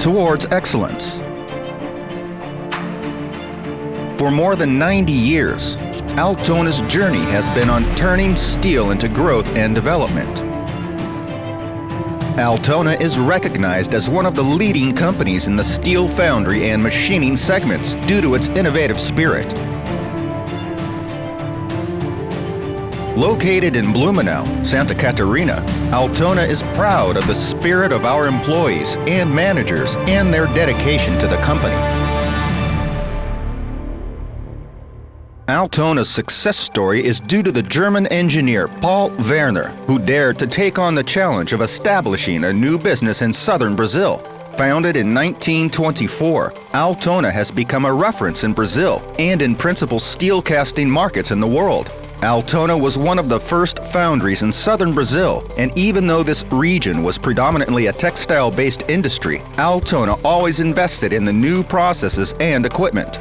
towards excellence. For more than 90 years, Altona's journey has been on turning steel into growth and development. Altona is recognized as one of the leading companies in the steel foundry and machining segments due to its innovative spirit. Located in Blumenau, Santa Catarina, Altona is proud of the spirit of our employees and managers and their dedication to the company. Altona's success story is due to the German engineer Paul Werner, who dared to take on the challenge of establishing a new business in southern Brazil. Founded in 1924, Altona has become a reference in Brazil and in principal steel casting markets in the world. Altona was one of the first foundries in southern Brazil, and even though this region was predominantly a textile-based industry, Altona always invested in the new processes and equipment.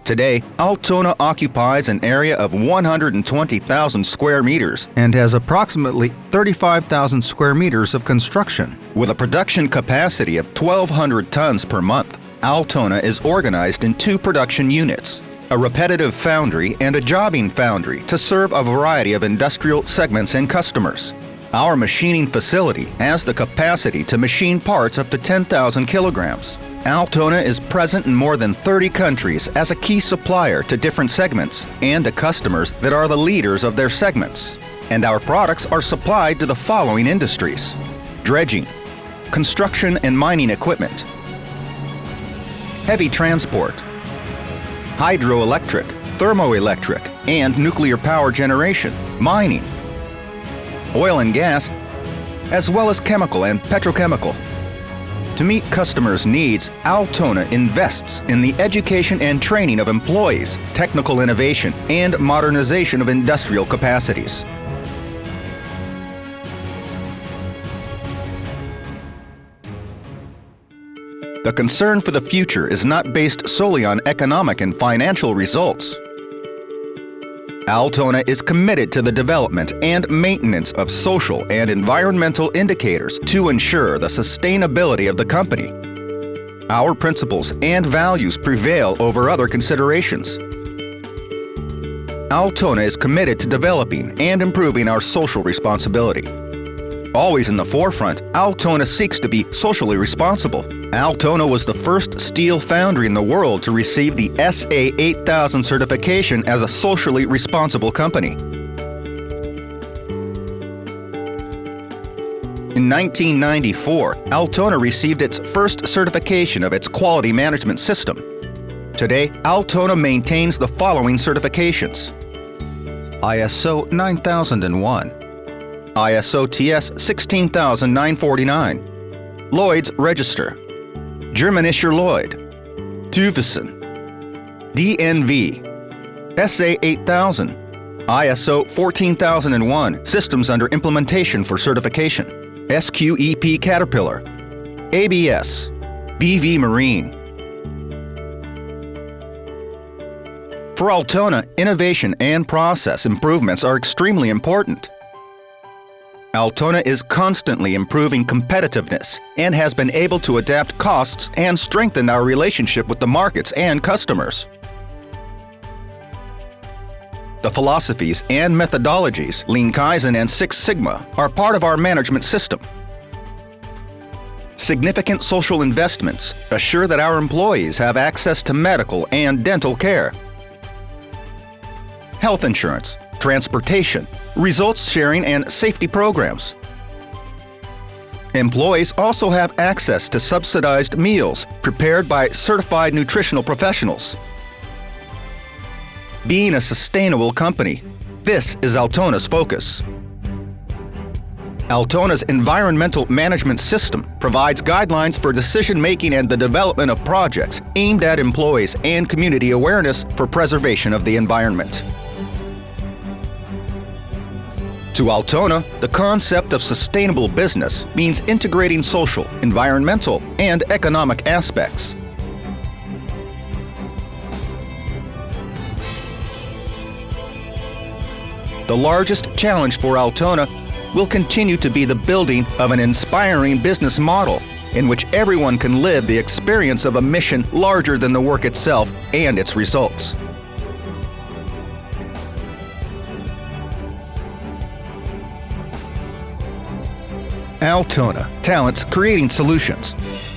Today, Altona occupies an area of 120,000 square meters and has approximately 35,000 square meters of construction. With a production capacity of 1,200 tons per month, Altona is organized in two production units, a repetitive foundry and a jobbing foundry to serve a variety of industrial segments and customers. Our machining facility has the capacity to machine parts up to 10,000 kilograms. Altona is present in more than 30 countries as a key supplier to different segments and to customers that are the leaders of their segments. And our products are supplied to the following industries: dredging, construction and mining equipment, heavy transport, hydroelectric, thermoelectric, and nuclear power generation, mining, oil and gas, as well as chemical and petrochemical. To meet customers' needs, Altona invests in the education and training of employees, technical innovation, and modernization of industrial capacities. The concern for the future is not based solely on economic and financial results. Altona is committed to the development and maintenance of social and environmental indicators to ensure the sustainability of the company. Our principles and values prevail over other considerations. Altona is committed to developing and improving our social responsibility. Always in the forefront, Altona seeks to be socially responsible. Altona was the first steel foundry in the world to receive the SA 8000 certification as a socially responsible company. In 1994, Altona received its first certification of its quality management system. Today, Altona maintains the following certifications: ISO 9001, ISO TS 16949, Lloyd's Register, German Isher Lloyd, Tuvesen, DNV, SA 8000, ISO 14001, Systems under Implementation for Certification, SQEP Caterpillar, ABS, BV Marine. For Altona, innovation and process improvements are extremely important. Altona is constantly improving competitiveness and has been able to adapt costs and strengthen our relationship with the markets and customers. The philosophies and methodologies, Lean Kaizen and Six Sigma, are part of our management system. Significant social investments assure that our employees have access to medical and dental care, health insurance, transportation, results sharing, and safety programs. Employees also have access to subsidized meals prepared by certified nutritional professionals. Being a sustainable company, this is Altona's focus. Altona's environmental management system provides guidelines for decision-making and the development of projects aimed at employees and community awareness for preservation of the environment. To Altona, the concept of sustainable business means integrating social, environmental, and economic aspects. The largest challenge for Altona will continue to be the building of an inspiring business model in which everyone can live the experience of a mission larger than the work itself and its results. Altona, talents creating solutions.